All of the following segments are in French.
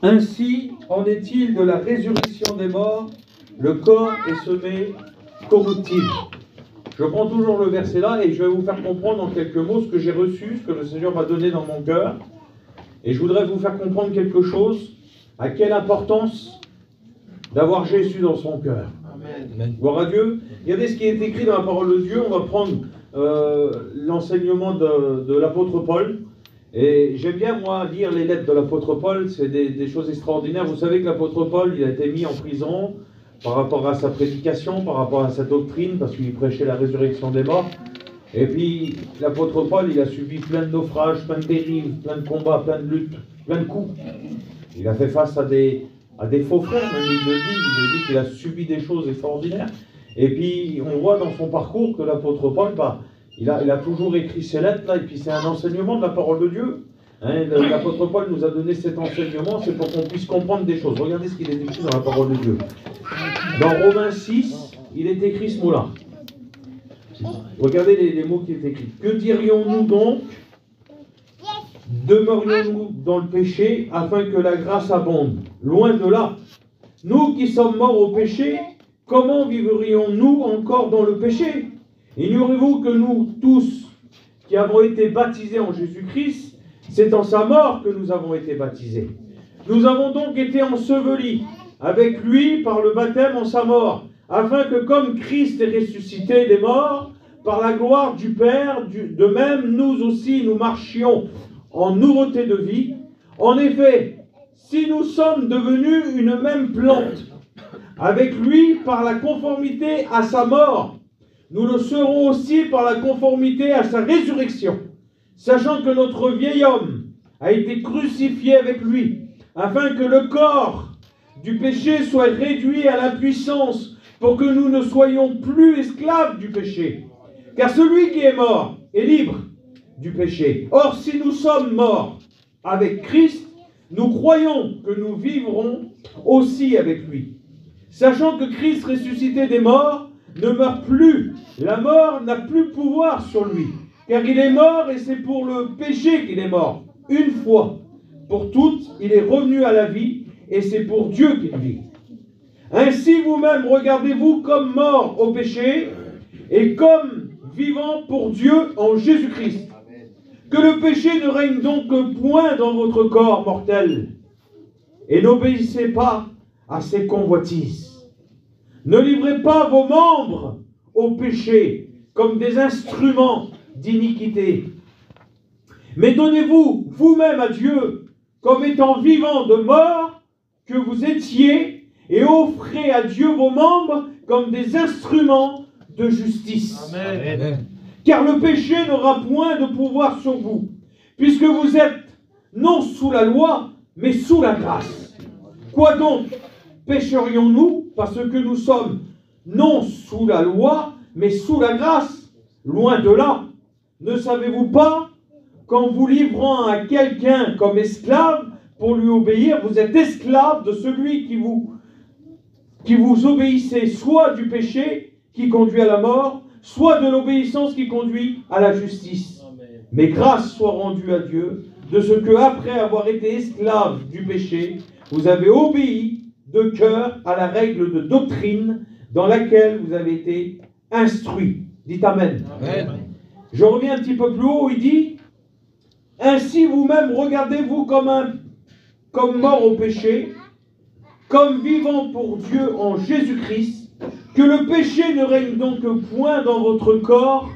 Ainsi en est-il de la résurrection des morts, le corps est semé corruptible. Je prends toujours le verset là et je vais vous faire comprendre en quelques mots ce que j'ai reçu, ce que le Seigneur m'a donné dans mon cœur. Et je voudrais vous faire comprendre quelque chose, à quelle importance d'avoir Jésus dans son cœur. Amen. Gloire à Dieu. Regardez ce qui est écrit dans la parole de Dieu. On va prendre l'enseignement de l'apôtre Paul. Et j'aime bien, moi, lire les lettres de l'apôtre Paul. C'est des choses extraordinaires. Vous savez que l'apôtre Paul, il a été mis en prison par rapport à sa prédication, par rapport à sa doctrine, parce qu'il prêchait la résurrection des morts. Et puis, l'apôtre Paul, il a subi plein de naufrages, plein de dérives, plein de combats, plein de luttes, plein de coups. Il a fait face à des faux frères, même il le dit qu'il a subi des choses extraordinaires. Et puis, on voit dans son parcours que l'apôtre Paul, il a toujours écrit ces lettres-là, et puis c'est un enseignement de la parole de Dieu. Hein, l'apôtre Paul nous a donné cet enseignement, c'est pour qu'on puisse comprendre des choses. Regardez ce qu'il est écrit dans la parole de Dieu. Dans Romains 6, il est écrit ce mot-là. Regardez les mots qui est écrit. Que dirions-nous donc? Demeurions-nous dans le péché afin que la grâce abonde? Loin de là. Nous qui sommes morts au péché, comment vivrions-nous encore dans le péché? Ignorez-vous que nous tous qui avons été baptisés en Jésus-Christ, c'est en sa mort que nous avons été baptisés. Nous avons donc été ensevelis avec lui par le baptême en sa mort, afin que comme Christ est ressuscité des morts, par la gloire du Père, de même nous aussi nous marchions en nouveauté de vie. En effet, si nous sommes devenus une même plante avec lui par la conformité à sa mort, nous le serons aussi par la conformité à sa résurrection, sachant que notre vieil homme a été crucifié avec lui, afin que le corps du péché soit réduit à l'impuissance, pour que nous ne soyons plus esclaves du péché. Car celui qui est mort est libre du péché. Or, si nous sommes morts avec Christ, nous croyons que nous vivrons aussi avec lui. Sachant que Christ ressuscité des morts ne meurt plus, la mort n'a plus pouvoir sur lui, car il est mort et c'est pour le péché qu'il est mort. Une fois pour toutes, il est revenu à la vie et c'est pour Dieu qu'il vit. Ainsi vous-même regardez-vous comme morts au péché et comme vivants pour Dieu en Jésus-Christ. Que le péché ne règne donc point dans votre corps mortel et n'obéissez pas à ses convoitises. Ne livrez pas vos membres au péché comme des instruments d'iniquité, mais donnez-vous vous-même à Dieu comme étant vivants de mort que vous étiez, et offrez à Dieu vos membres comme des instruments de justice. Amen. Amen. Car le péché n'aura point de pouvoir sur vous, puisque vous êtes non sous la loi, mais sous la grâce. Quoi donc? Pécherions-nous parce que nous sommes non sous la loi, mais sous la grâce? Loin de là. Ne savez-vous pas qu'en vous livrant à quelqu'un comme esclave pour lui obéir, vous êtes esclave de celui qui vous obéissez, soit du péché qui conduit à la mort, soit de l'obéissance qui conduit à la justice. Amen. Mais grâce soit rendue à Dieu de ce que, après avoir été esclave du péché, vous avez obéi de cœur à la règle de doctrine dans laquelle vous avez été instruit. Dites Amen. Amen. Je reviens un petit peu plus haut, il dit: ainsi vous-même regardez-vous comme mort au péché, comme vivant pour Dieu en Jésus-Christ, que le péché ne règne donc point dans votre corps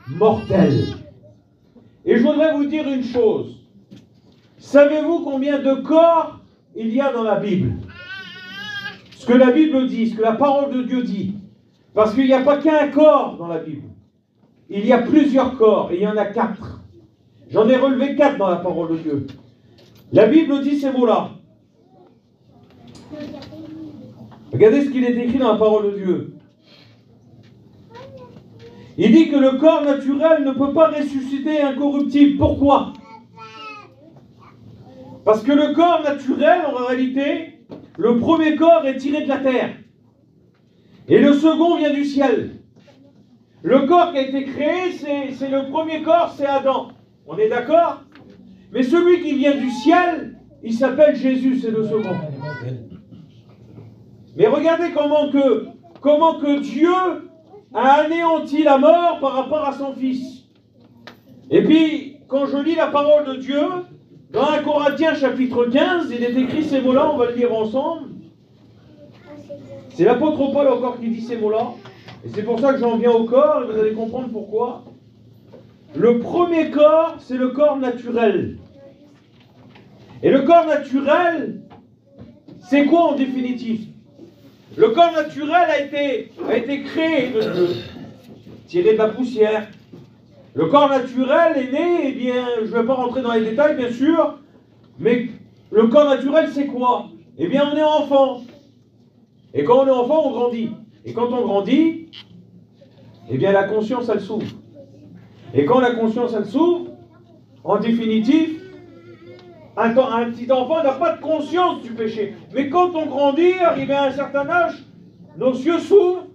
mortel. Et je voudrais vous dire une chose. Savez-vous combien de corps il y a dans la Bible? Ce que la Bible dit, ce que la parole de Dieu dit. Parce qu'il n'y a pas qu'un corps dans la Bible. Il y a plusieurs corps, et il y en a 4. J'en ai relevé 4 dans la parole de Dieu. La Bible dit ces mots-là. Regardez ce qu'il est écrit dans la parole de Dieu. Il dit que le corps naturel ne peut pas ressusciter incorruptible. Pourquoi? Parce que le corps naturel, en réalité, le premier corps est tiré de la terre. Et le second vient du ciel. Le corps qui a été créé, c'est le premier corps, c'est Adam. On est d'accord? Mais celui qui vient du ciel il s'appelle Jésus, c'est le second. Mais regardez comment que Dieu a anéanti la mort par rapport à son Fils. Et puis, quand je lis la parole de Dieu, dans 1 Corinthiens chapitre 15, il est écrit ces mots-là, on va le lire ensemble. C'est l'apôtre Paul encore qui dit ces mots-là. Et c'est pour ça que j'en viens au corps, et vous allez comprendre pourquoi. Le premier corps, c'est le corps naturel. Et le corps naturel, c'est quoi en définitive? Le corps naturel a été créé de Dieu, tiré de la poussière. Le corps naturel est né, eh bien, je ne vais pas rentrer dans les détails, bien sûr, mais le corps naturel, c'est quoi? Eh bien, on est enfant. Et quand on est enfant, on grandit. Et quand on grandit, eh bien, la conscience, elle s'ouvre. Et quand la conscience, elle s'ouvre, en définitive, un petit enfant n'a pas de conscience du péché. Mais quand on grandit, arrivé à un certain âge, nos yeux s'ouvrent.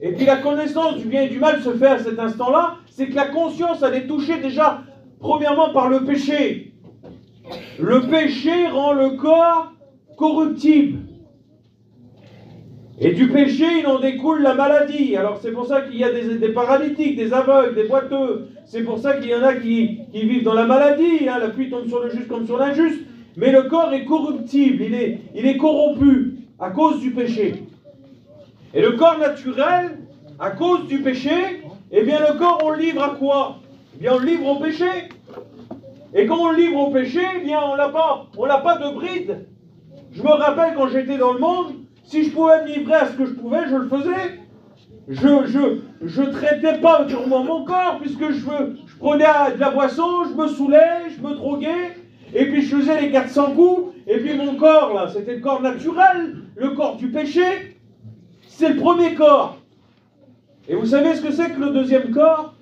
Et puis la connaissance du bien et du mal se fait à cet instant-là. C'est que la conscience, elle est touchée déjà, premièrement, par le péché. Le péché rend le corps corruptible. Et du péché, il en découle la maladie. Alors c'est pour ça qu'il y a des paralytiques, des aveugles, des boiteux. C'est pour ça qu'il y en a qui vivent dans la maladie. Hein. La pluie tombe sur le juste comme sur l'injuste. Mais le corps est corruptible, il est corrompu à cause du péché. Et le corps naturel, à cause du péché, eh bien le corps, on le livre à quoi? Eh bien on le livre au péché. Et quand on le livre au péché, eh bien on n'a pas de bride. Je me rappelle quand j'étais dans le monde, si je pouvais me livrer à ce que je pouvais, je le faisais. Je traitais pas durement mon corps, puisque je prenais de la boisson, je me saoulais, je me droguais, et puis je faisais les 400 coups, et puis mon corps, là, c'était le corps naturel, le corps du péché, c'est le premier corps. Et vous savez ce que c'est que le deuxième corps?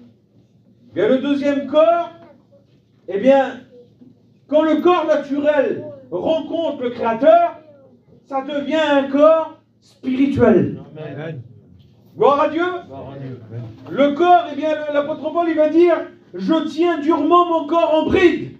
Eh bien, le deuxième corps, eh bien, quand le corps naturel rencontre le Créateur, ça devient un corps spirituel. Amen. Gloire à Dieu. Le corps, eh bien, l'apôtre Paul, il va dire, je tiens durement mon corps en bride.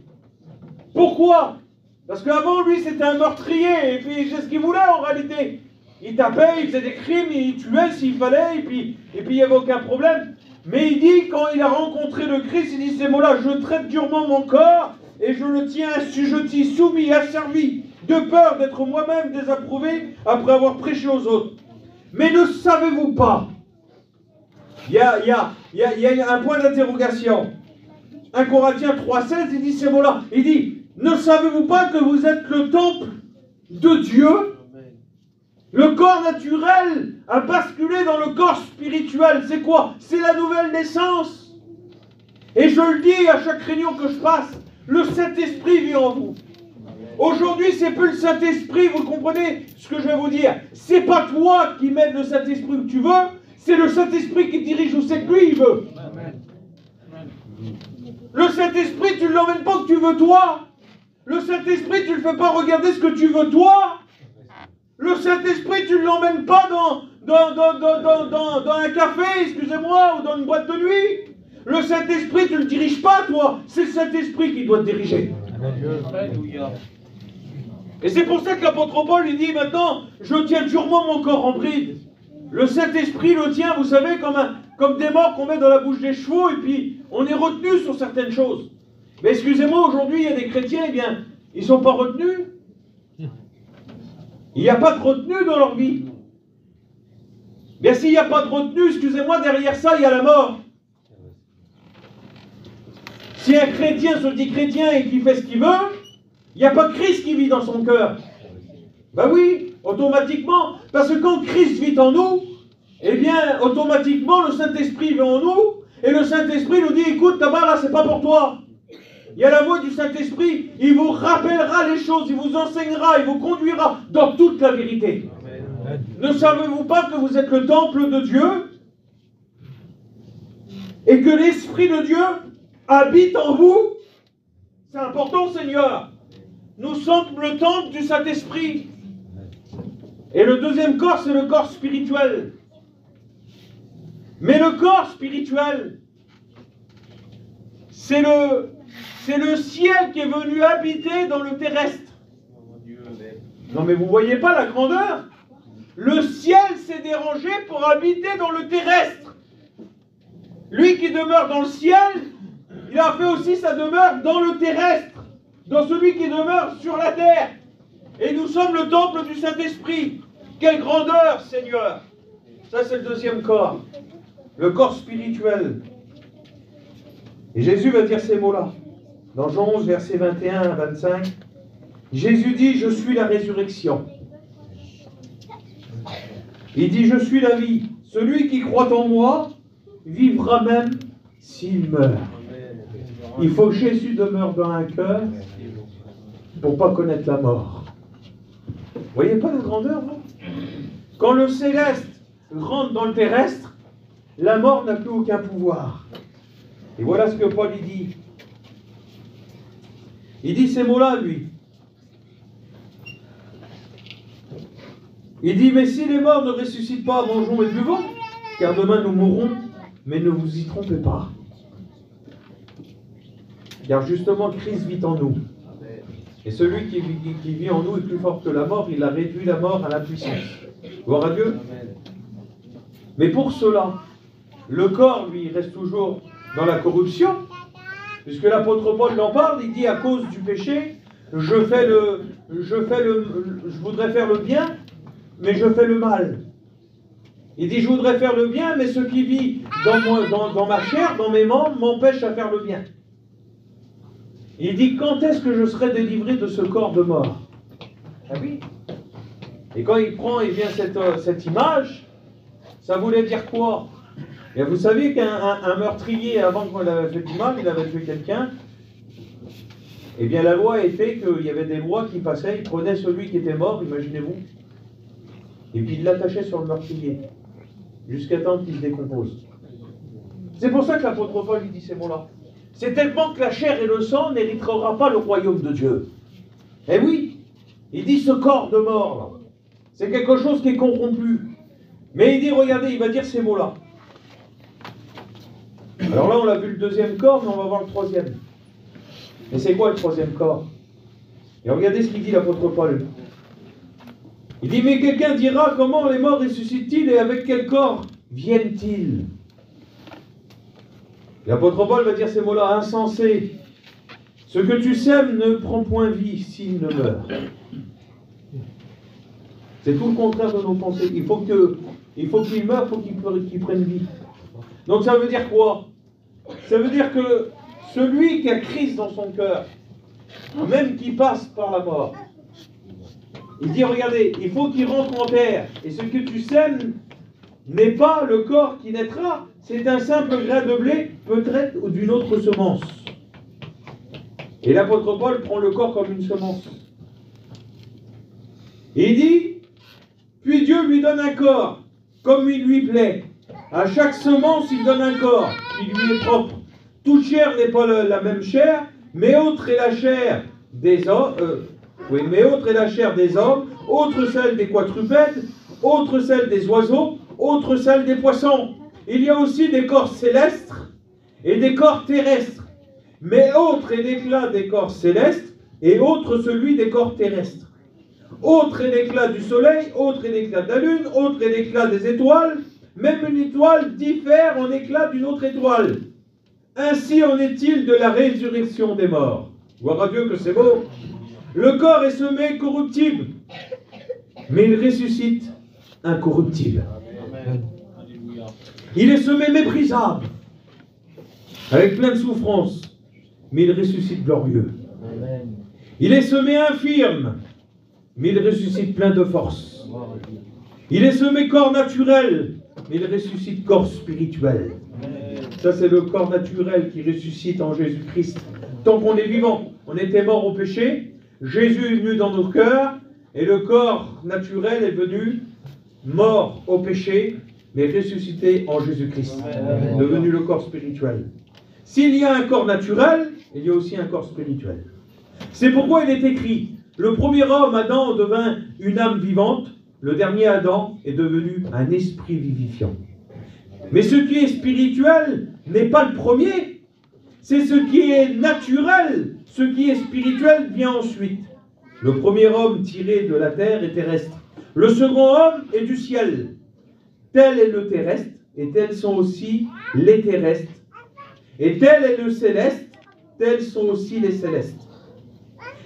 Pourquoi? Parce qu'avant, lui, c'était un meurtrier, et puis c'est ce qu'il voulait en réalité. Il tapait, il faisait des crimes, il tuait s'il fallait, et puis il n'y avait aucun problème. Mais il dit, quand il a rencontré le Christ, il dit ces mots-là, je traite durement mon corps, et je le tiens assujetti, soumis, asservi, de peur d'être moi-même désapprouvé après avoir prêché aux autres. Mais ne savez-vous pas? Il y a un point d'interrogation. 1 Corinthiens 3,16, il dit ces mots-là. Il dit, ne savez-vous pas que vous êtes le temple de Dieu? Le corps naturel a basculé dans le corps spirituel. C'est quoi? C'est la nouvelle naissance. Et je le dis à chaque réunion que je passe, le Saint-Esprit vit en vous. Aujourd'hui, c'est plus le Saint-Esprit, vous comprenez ce que je vais vous dire? C'est pas toi qui mène le Saint-Esprit où tu veux, c'est le Saint-Esprit qui dirige où c'est que lui il veut. Le Saint-Esprit, tu ne l'emmènes pas que tu veux toi. Le Saint-Esprit, tu ne le fais pas regarder ce que tu veux toi. Le Saint-Esprit, tu ne l'emmènes pas dans un café, excusez-moi, ou dans une boîte de nuit. Le Saint-Esprit, tu ne le diriges pas toi. C'est le Saint-Esprit qui doit te diriger. Alléluia. Et c'est pour ça que l'apôtre Paul, il dit maintenant, je tiens durement mon corps en bride. Le Saint-Esprit le tient, vous savez, comme des morts qu'on met dans la bouche des chevaux, et puis on est retenu sur certaines choses. Mais excusez-moi, aujourd'hui, il y a des chrétiens, eh bien, ils ne sont pas retenus. Il n'y a pas de retenue dans leur vie. Bien, s'il n'y a pas de retenue, excusez-moi, derrière ça, il y a la mort. Si un chrétien se dit chrétien et qu'il fait ce qu'il veut, il n'y a pas Christ qui vit dans son cœur. Ben oui, automatiquement. Parce que quand Christ vit en nous, eh bien, automatiquement, le Saint-Esprit vit en nous, et le Saint-Esprit nous dit, écoute, là-bas, là, c'est pas pour toi. Il y a la voix du Saint-Esprit, il vous rappellera les choses, il vous enseignera, il vous conduira dans toute la vérité. Amen. Ne savez-vous pas que vous êtes le temple de Dieu et que l'Esprit de Dieu habite en vous? C'est important, Seigneur. Nous sommes le temple du Saint-Esprit. Et le deuxième corps, c'est le corps spirituel. Mais le corps spirituel, c'est C'est le ciel qui est venu habiter dans le terrestre. Non mais vous voyez pas la grandeur? Le ciel s'est dérangé pour habiter dans le terrestre. Lui qui demeure dans le ciel, il a fait aussi sa demeure dans le terrestre, dans celui qui demeure sur la terre. Et nous sommes le temple du Saint-Esprit. Quelle grandeur, Seigneur! Ça, c'est le deuxième corps, le corps spirituel. Et Jésus va dire ces mots-là. Dans Jean 11, versets 21 à 25, Jésus dit, je suis la résurrection. Il dit, je suis la vie. Celui qui croit en moi vivra même s'il meurt. Il faut que Jésus demeure dans un cœur pour ne pas connaître la mort. Vous voyez pas la grandeur, non? Quand le céleste rentre dans le terrestre, la mort n'a plus aucun pouvoir. Et voilà ce que Paul il dit. Il dit ces mots-là, lui. Il dit, mais si les morts ne ressuscitent pas, mangeons et buvons, car demain nous mourrons, mais ne vous y trompez pas. Car justement, Christ vit en nous. Et celui qui vit en nous est plus fort que la mort, il a réduit la mort à l'impuissance. Gloire à Dieu. Mais pour cela, le corps, lui, reste toujours dans la corruption, puisque l'apôtre Paul en parle, il dit à cause du péché, je voudrais faire le bien, mais je fais le mal. Il dit, je voudrais faire le bien, mais ce qui vit dans ma chair, dans mes membres, m'empêche à faire le bien. Il dit, quand est-ce que je serai délivré de ce corps de mort? Ah oui. Et quand il prend et vient cette image, ça voulait dire quoi? Et vous savez qu'un meurtrier, avant qu'on avait fait du mal, il avait tué quelqu'un, eh bien la loi était qu'il y avait des lois qui passaient, il prenait celui qui était mort, imaginez-vous, et puis il l'attachait sur le meurtrier, jusqu'à temps qu'il se décompose. C'est pour ça que l'apôtre Paul dit ces mots-là. C'est tellement que la chair et le sang n'héritera pas le royaume de Dieu. Eh oui, il dit ce corps de mort, c'est quelque chose qui est corrompu. Mais il dit, regardez, il va dire ces mots-là. Alors là, on a vu le deuxième corps, mais on va voir le troisième. Et c'est quoi le troisième corps? Et regardez ce qu'il dit l'apôtre Paul. Il dit, mais quelqu'un dira, comment les morts ressuscitent-ils et avec quel corps viennent-ils? L'apôtre Paul va dire ces mots-là, insensé. Ce que tu sèmes ne prend point vie s'il ne meurt. C'est tout le contraire de nos pensées. Il faut qu'il meure, il faut qu'il prenne vie. Donc ça veut dire quoi? Ça veut dire que celui qui a Christ dans son cœur, même qui passe par la mort, il dit, regardez, il faut qu'il rentre en terre. Et ce que tu sèmes n'est pas le corps qui naîtra, c'est un simple grain de blé, peut-être ou d'une autre semence. Et l'apôtre Paul prend le corps comme une semence. Et il dit, puis Dieu lui donne un corps, comme il lui plaît. À chaque semence, il donne un corps, qui lui est propre. Toute chair n'est pas la même chair, mais autre est la chair des hommes, autre celle des quadrupèdes, autre celle des oiseaux, autre celle des poissons. Il y a aussi des corps célestes et des corps terrestres. Mais autre est l'éclat des corps célestes et autre celui des corps terrestres. Autre est l'éclat du soleil, autre est l'éclat de la lune, autre est l'éclat des étoiles. Même une étoile diffère en éclat d'une autre étoile. Ainsi en est-il de la résurrection des morts. Gloire à Dieu que c'est beau. Le corps est semé corruptible, mais il ressuscite incorruptible. Amen. Il est semé méprisable, avec plein de souffrances, mais il ressuscite glorieux. Amen. Il est semé infirme, mais il ressuscite plein de force. Il est semé corps naturel, mais il ressuscite corps spirituel. Ça, c'est le corps naturel qui ressuscite en Jésus-Christ. Tant qu'on est vivant, on était mort au péché, Jésus est venu dans nos cœurs, et le corps naturel est venu mort au péché, mais ressuscité en Jésus-Christ, devenu le corps spirituel. S'il y a un corps naturel, il y a aussi un corps spirituel. C'est pourquoi il est écrit, le premier homme, Adam, devint une âme vivante, le dernier Adam est devenu un esprit vivifiant. Mais ce qui est spirituel n'est pas le premier. c'est ce qui est naturel, ce qui est spirituel vient ensuite. Le premier homme tiré de la terre est terrestre. Le second homme est du ciel. Tel est le terrestre, et tels sont aussi les terrestres. Et tel est le céleste, tels sont aussi les célestes.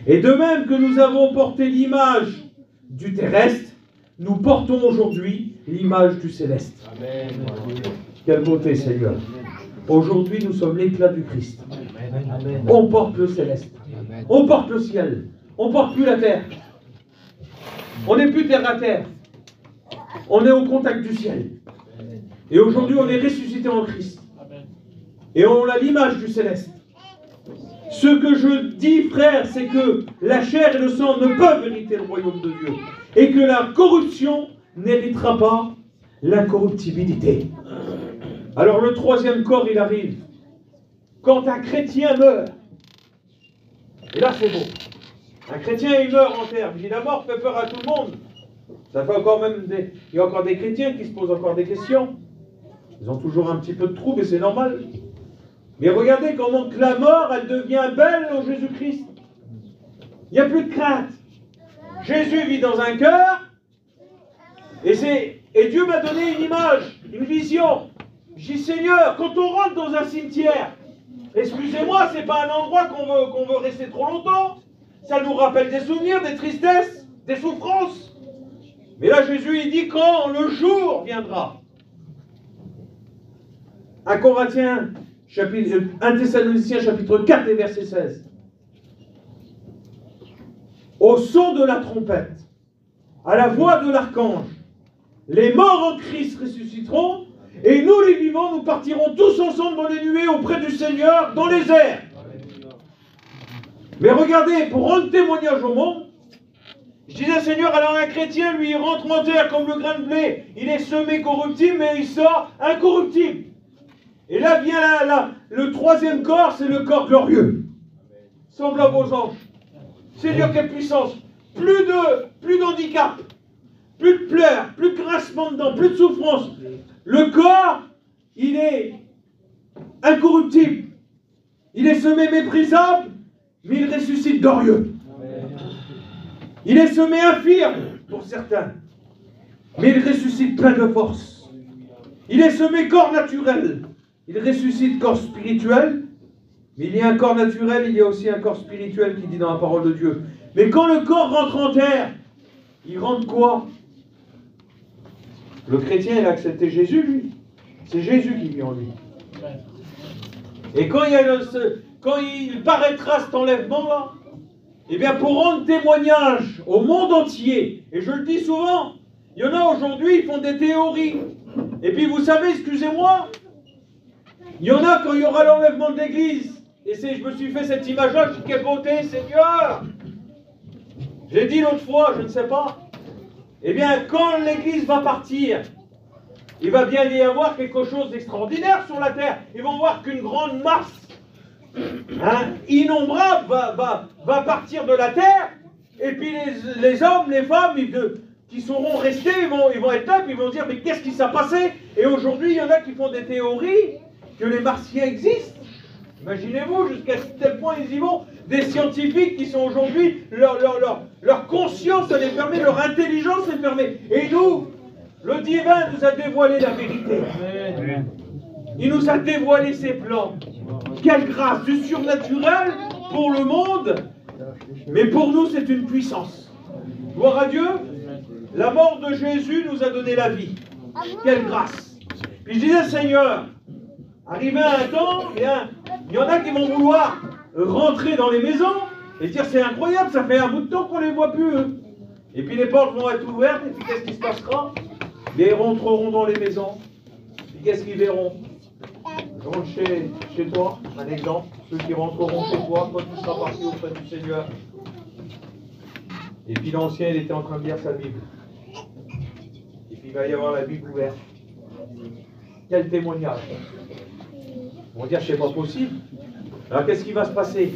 Et de même que nous avons porté l'image du terrestre, nous portons aujourd'hui l'image du céleste. Amen. Quelle beauté, Seigneur. Aujourd'hui, nous sommes l'éclat du Christ. Amen. On porte le céleste. Amen. On porte le ciel. On ne porte plus la terre. On n'est plus terre à terre. On est au contact du ciel. Et aujourd'hui, on est ressuscité en Christ. Et on a l'image du céleste. Ce que je dis, frère, c'est que la chair et le sang ne peuvent hériter le royaume de Dieu. Et que la corruption n'héritera pas l'incorruptibilité. Alors le troisième corps, il arrive. Quand un chrétien meurt, et là c'est beau, un chrétien il meurt en terre, la mort fait peur à tout le monde. Ça fait encore même il y a encore des chrétiens qui se posent encore des questions. Ils ont toujours un petit peu de trouble et c'est normal. Mais regardez comment que la mort, elle devient belle au Jésus-Christ. Il n'y a plus de crainte. Jésus vit dans un cœur, et Dieu m'a donné une image, une vision. Je dis, Seigneur, quand on rentre dans un cimetière, excusez-moi, c'est pas un endroit qu'on veut rester trop longtemps. Ça nous rappelle des souvenirs, des tristesses, des souffrances. Mais là, Jésus, il dit quand le jour viendra. 1 Thessaloniciens, chapitre 4 et verset 16. Au son de la trompette, à la voix de l'archange, les morts en Christ ressusciteront, et nous les vivants, nous partirons tous ensemble dans les nuées auprès du Seigneur, dans les airs. Mais regardez, pour rendre témoignage au monde, je disais, Seigneur, alors un chrétien, lui, il rentre en terre comme le grain de blé, il est semé corruptible, mais il sort incorruptible. Et là vient le troisième corps, c'est le corps glorieux, semblable aux anges. Seigneur, quelle puissance! Plus d'handicap, plus de pleurs, plus de grincement de dents, plus de souffrance. Le corps, il est incorruptible. Il est semé méprisable, mais il ressuscite glorieux. Il est semé infirme, pour certains, mais il ressuscite plein de force. Il est semé corps naturel, il ressuscite corps spirituel, mais il y a un corps naturel, il y a aussi un corps spirituel qui dit dans la parole de Dieu. Mais quand le corps rentre en terre, il rentre quoi? Le chrétien, il a accepté Jésus, lui. C'est Jésus qui vit en lui. Et quand il paraîtra cet enlèvement-là, eh bien, pour rendre témoignage au monde entier, et je le dis souvent, il y en a aujourd'hui, ils font des théories. Et puis, vous savez, excusez-moi, il y en a quand il y aura l'enlèvement de l'Église. Et je me suis fait cette image-là, je dis, quelle beauté, Seigneur! J'ai dit l'autre fois, je ne sais pas. Eh bien, quand l'Église va partir, il va bien y avoir quelque chose d'extraordinaire sur la terre. Ils vont voir qu'une grande masse innombrable va partir de la terre. Et puis les hommes, les femmes qui seront restés, ils vont être là, puis ils vont dire, mais qu'est-ce qui s'est passé? Et aujourd'hui, il y en a qui font des théories que les Martiens existent. Imaginez-vous jusqu'à tel point ils y vont. Des scientifiques qui sont aujourd'hui, leur conscience, elle est fermée, leur intelligence est fermée. Et nous, le divin nous a dévoilé la vérité. Il nous a dévoilé ses plans. Quelle grâce, du surnaturel pour le monde, mais pour nous c'est une puissance. Gloire à Dieu. La mort de Jésus nous a donné la vie. Quelle grâce. Puis je disais, Seigneur, arrivé à un temps, il y en a qui vont vouloir rentrer dans les maisons et dire c'est incroyable, ça fait un bout de temps qu'on ne les voit plus. Eux. Et puis les portes vont être ouvertes, et puis qu'est-ce qui se passera? Ils rentreront dans les maisons. Puis qu'est-ce qu'ils verront? Ils rentrent chez toi, un exemple. Ceux qui rentreront chez toi, quand tu seras parti auprès du Seigneur. Et puis l'ancien, il était en train de lire sa Bible. Et puis il va y avoir la Bible ouverte. Quel témoignage! On va dire, c'est pas possible. Alors qu'est-ce qui va se passer?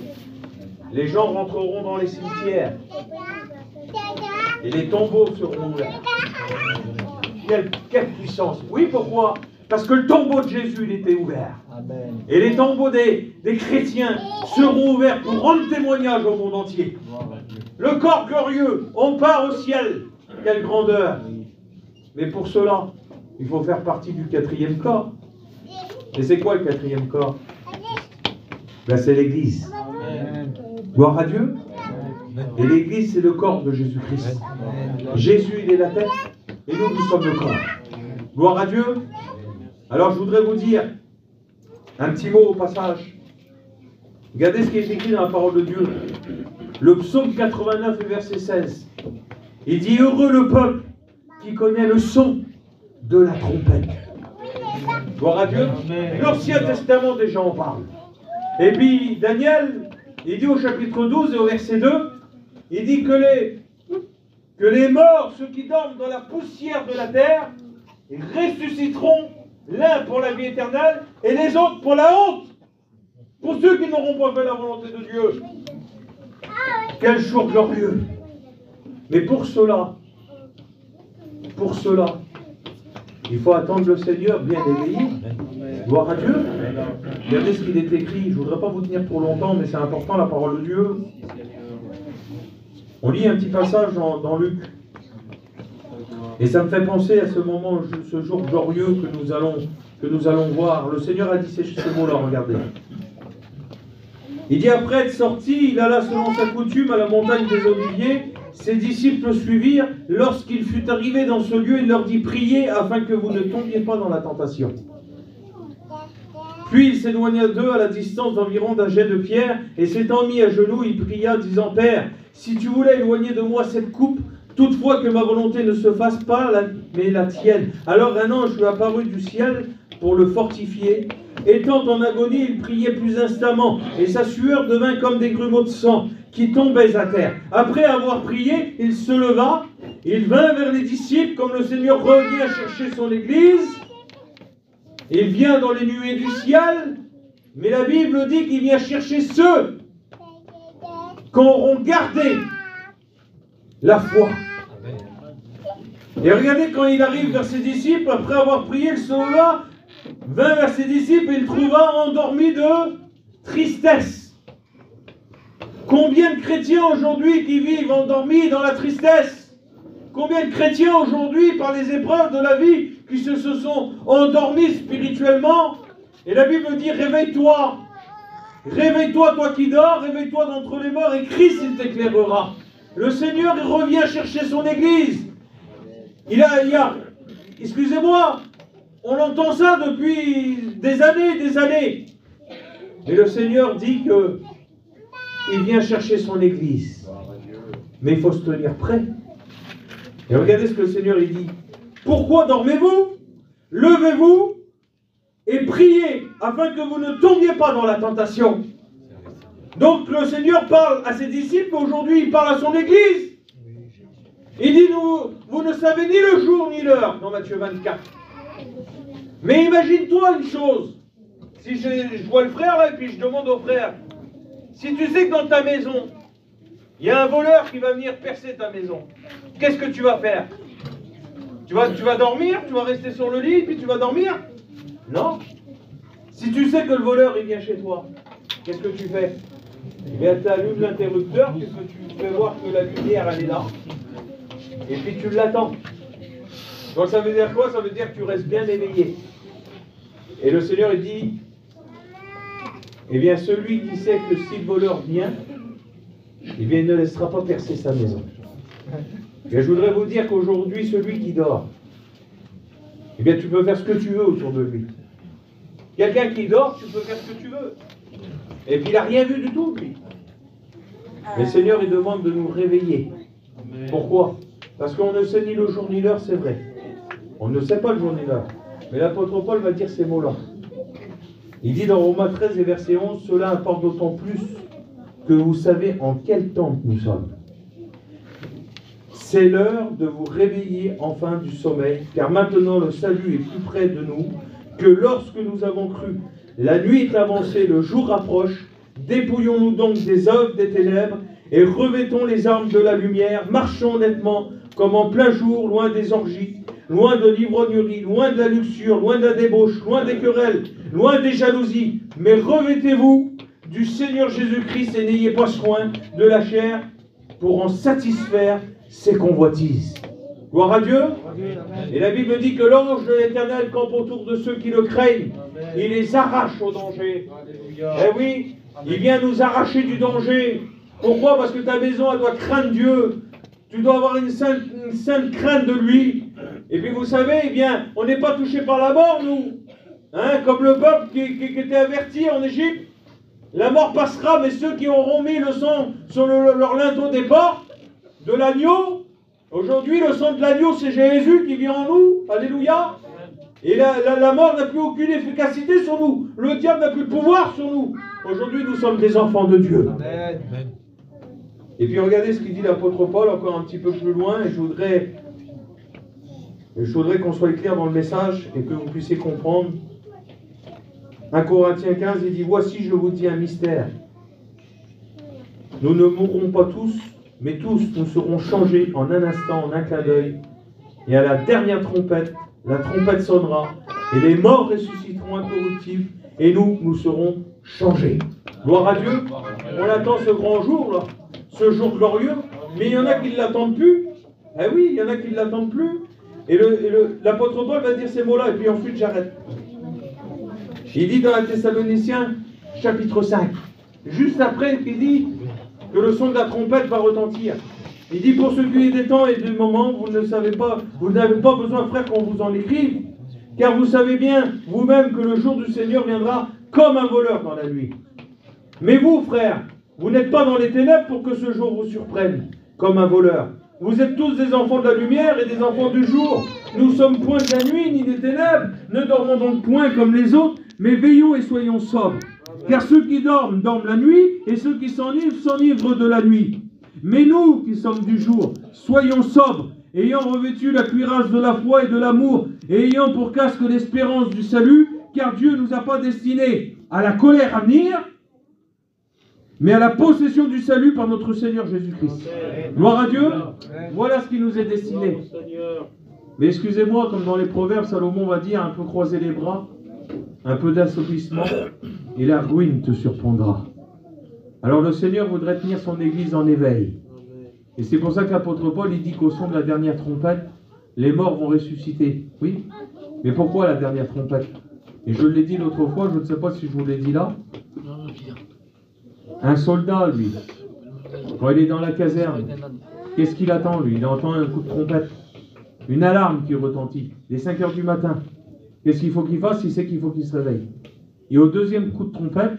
Les gens rentreront dans les cimetières. Et les tombeaux seront ouverts. Quelle puissance! Oui, pourquoi? Parce que le tombeau de Jésus, il était ouvert. Amen. Et les tombeaux des chrétiens seront ouverts pour rendre témoignage au monde entier. Le corps glorieux, on part au ciel. Quelle grandeur! Mais pour cela, il faut faire partie du 4e corps. Et c'est quoi le 4e corps? Ben, c'est l'Église. Amen. Gloire à Dieu. Et l'Église, c'est le corps de Jésus-Christ. Jésus, il est la tête, et nous, nous sommes le corps. Gloire à Dieu. Alors, je voudrais vous dire un petit mot au passage. Regardez ce qui est écrit dans la parole de Dieu. Le psaume 89, verset 16. Il dit, heureux le peuple qui connaît le son de la trompette. Gloire à Dieu. L'Ancien Testament, déjà, en parle. Et puis, Daniel, il dit au chapitre 12 et au verset 2, il dit que les morts, ceux qui dorment dans la poussière de la terre, ressusciteront, l'un pour la vie éternelle et les autres pour la honte, pour ceux qui n'auront pas fait la volonté de Dieu. Quel jour glorieux! Mais pour cela, il faut attendre le Seigneur bien éveillé. Gloire à Dieu. Regardez ce qu'il est écrit. Je ne voudrais pas vous tenir trop longtemps, mais c'est important, la parole de Dieu. On lit un petit passage dans Luc. Et ça me fait penser à ce moment, ce jour glorieux que nous allons voir. Le Seigneur a dit ces mots-là, regardez. Il dit, après être sorti, il alla selon sa coutume à la montagne des Oliviers. Ses disciples le suivirent. Lorsqu'il fut arrivé dans ce lieu, il leur dit, priez afin que vous ne tombiez pas dans la tentation. Puis il s'éloigna d'eux à la distance d'environ d'un jet de pierre, et s'étant mis à genoux, il pria, disant, Père, si tu voulais éloigner de moi cette coupe, toutefois que ma volonté ne se fasse pas, mais la tienne. Alors un ange lui apparut du ciel pour le fortifier. Étant en agonie, il priait plus instamment, et sa sueur devint comme des grumeaux de sang qui tombaient à terre. Après avoir prié, il se leva, il vint vers les disciples, comme le Seigneur revient chercher son Église. Il vient dans les nuées du ciel, mais la Bible dit qu'il vient chercher ceux qui auront gardé la foi. Et regardez, quand il arrive vers ses disciples, après avoir prié, il se leva, vint vers ses disciples et il trouva endormis de tristesse. Combien de chrétiens aujourd'hui qui vivent endormis dans la tristesse? Combien de chrétiens aujourd'hui, par les épreuves de la vie, qui se sont endormis spirituellement? Et la Bible dit, réveille-toi. Réveille-toi, toi qui dors, réveille-toi d'entre les morts, et Christ, il t'éclairera. Le Seigneur, il revient chercher son Église. Excusez-moi, on entend ça depuis des années. Et le Seigneur dit que il vient chercher son Église. Mais il faut se tenir prêt. Et regardez ce que le Seigneur il dit. Pourquoi dormez-vous? Levez-vous et priez afin que vous ne tombiez pas dans la tentation. Donc le Seigneur parle à ses disciples, aujourd'hui il parle à son Église. Il dit, vous ne savez ni le jour ni l'heure, dans Matthieu 24. Mais imagine-toi une chose. Si je vois le frère là, et puis je demande au frère, si tu sais que dans ta maison, il y a un voleur qui va venir percer ta maison, qu'est-ce que tu vas faire? Tu vas dormir? Tu vas rester sur le lit, puis tu vas dormir? Non. Si tu sais que le voleur, il vient chez toi, qu'est-ce que tu fais? Eh bien, tu allumes l'interrupteur, tu fais voir que la lumière, elle est là, et puis tu l'attends. Donc ça veut dire quoi? Ça veut dire que tu restes bien éveillé. Et le Seigneur, il dit, eh bien, celui qui sait que si le voleur vient, eh bien, il ne laissera pas percer sa maison. Et je voudrais vous dire qu'aujourd'hui, celui qui dort, eh bien, tu peux faire ce que tu veux autour de lui. Quelqu'un qui dort, tu peux faire ce que tu veux. Et puis, il n'a rien vu du tout, lui. Mais le Seigneur, il demande de nous réveiller. Pourquoi? Parce qu'on ne sait ni le jour ni l'heure, c'est vrai. On ne sait pas le jour ni l'heure. Mais l'apôtre Paul va dire ces mots-là. Il dit dans Romains 13 et verset 11, cela importe d'autant plus que vous savez en quel temps nous sommes. C'est l'heure de vous réveiller enfin du sommeil, car maintenant le salut est plus près de nous que lorsque nous avons cru. La nuit est avancée, le jour approche. Dépouillons-nous donc des œuvres des ténèbres et revêtons les armes de la lumière. Marchons honnêtement comme en plein jour, loin des orgies, loin de l'ivrognerie, loin de la luxure, loin de la débauche, loin des querelles, loin des jalousies. Mais revêtez-vous du Seigneur Jésus-Christ et n'ayez pas soin de la chair pour en satisfaire ses convoitises. Gloire à Dieu. Et la Bible dit que l'ange de l'Éternel campe autour de ceux qui le craignent. Il les arrache au danger. Eh oui, il vient nous arracher du danger. Pourquoi? Parce que ta maison, elle doit craindre Dieu. Tu dois avoir une sainte crainte de lui. Et puis vous savez, eh bien, on n'est pas touché par la mort, nous. Hein, comme le peuple qui était averti en Égypte. La mort passera, mais ceux qui auront mis le sang sur leur linteau des portes de l'agneau, aujourd'hui, le sang de l'agneau, c'est Jésus qui vit en nous. Alléluia. Et la mort n'a plus aucune efficacité sur nous. Le diable n'a plus de pouvoir sur nous. Aujourd'hui, nous sommes des enfants de Dieu. Amen. Et puis regardez ce qu'il dit l'apôtre Paul, encore un petit peu plus loin, et je voudrais qu'on soit clair dans le message et que vous puissiez comprendre. 1 Corinthiens 15, il dit, voici, je vous dis un mystère. Nous ne mourrons pas tous, mais tous, nous serons changés en un instant, en un clin d'œil. Et à la dernière trompette, la trompette sonnera, et les morts ressusciteront incorruptibles, et nous serons changés. Gloire à Dieu. On attend ce grand jour, là, ce jour glorieux, mais il y en a qui ne l'attendent plus. Eh oui, il y en a qui ne l'attendent plus. Et l'apôtre Paul va dire ces mots-là, et puis ensuite j'arrête. Il dit dans la Thessaloniciens, chapitre 5, juste après qu'il dit que le son de la trompette va retentir. Il dit, pour ce qui est des temps et des moments, vous n'avez pas besoin, frère, qu'on vous en écrive, car vous savez bien, vous-même, que le jour du Seigneur viendra comme un voleur dans la nuit. Mais vous, frères, vous n'êtes pas dans les ténèbres pour que ce jour vous surprenne comme un voleur. Vous êtes tous des enfants de la lumière et des enfants du jour. Nous sommes point de la nuit ni des ténèbres. Ne dormons donc point comme les autres, mais veillons et soyons sobres. Car ceux qui dorment, dorment la nuit, et ceux qui s'enivrent de la nuit. Mais nous, qui sommes du jour, soyons sobres, ayant revêtu la cuirasse de la foi et de l'amour, et ayant pour casque l'espérance du salut, car Dieu ne nous a pas destinés à la colère à venir, mais à la possession du salut par notre Seigneur Jésus-Christ. Gloire à Dieu. Voilà ce qui nous est destiné. Mais excusez-moi, comme dans les proverbes, Salomon va dire, un peu croiser les bras, un peu d'assouplissement, et la ruine te surprendra. Alors le Seigneur voudrait tenir son Église en éveil. Et c'est pour ça que l'apôtre Paul, il dit qu'au son de la dernière trompette, les morts vont ressusciter. Oui, mais pourquoi la dernière trompette? Et je l'ai dit l'autre fois, je ne sais pas si je vous l'ai dit là. Un soldat, lui, quand il est dans la caserne, qu'est-ce qu'il attend, lui? Il entend un coup de trompette, une alarme qui retentit, les 5 heures du matin. Qu'est-ce qu'il faut qu'il fasse? Il sait qu'il faut qu'il se réveille. Et au deuxième coup de trompette,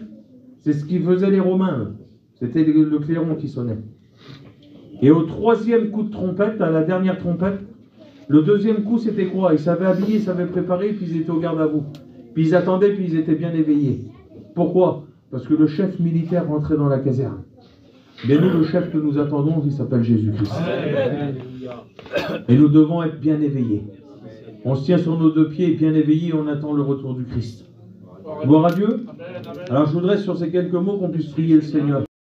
c'est ce qu'ils faisaient les Romains. C'était le clairon qui sonnait. Et au troisième coup de trompette, à la dernière trompette, le deuxième coup, c'était quoi? Ils savaient habiller, ils savaient préparer, puis ils étaient au garde à vous. Puis ils attendaient, puis ils étaient bien éveillés. Pourquoi? Parce que le chef militaire rentrait dans la caserne. Mais nous, le chef que nous attendons, il s'appelle Jésus-Christ. Et nous devons être bien éveillés. On se tient sur nos deux pieds, bien éveillés, et on attend le retour du Christ. Gloire à Dieu. Alors je voudrais sur ces quelques mots qu'on puisse prier le Seigneur.